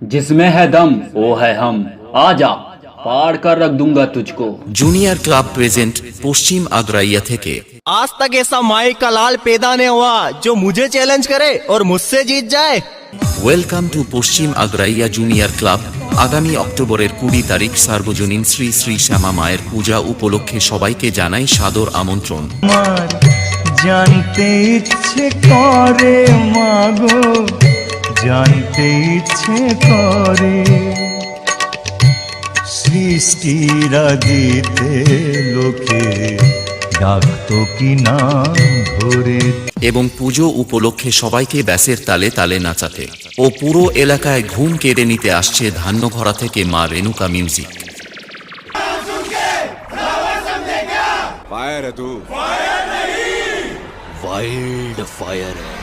जिसमें है दम वो है हम आजा पाड़ कर रख दूंगा तुझको। जूनियर क्लब प्रेजेंट पश्चिम आग्राइया থেকে आज तक ऐसा माई का लाल पैदा नहीं हुआ जो मुझे चैलेंज करे और मुझसे जीत जाए। Welcome to Paschim আগ্রাইয়া junior club. আগামী অক্টোবরের 20 তারিখ সার্বজনীন শ্রী শ্রী শ্যামা মায়ের পূজা উপলক্ষে সবাইকে জানাই সাদর আমন্ত্রণ। আমার জানতে ইচ্ছে করে মাগো, জানতে ইচ্ছে করে সৃষ্টিরা দিতে লোকে ডাকতো কি নাম ধরে, এবং পুজো উপলক্ষে সবাইকে ব্যাসের তালে তালে নাচাতে ও পুরো এলাকায় ঘুম কেড়ে নিতে আসছে ধান্যঘরা থেকে মা রেণুকা মিউজিক। फायर है तू, वाइल्ड फायर है।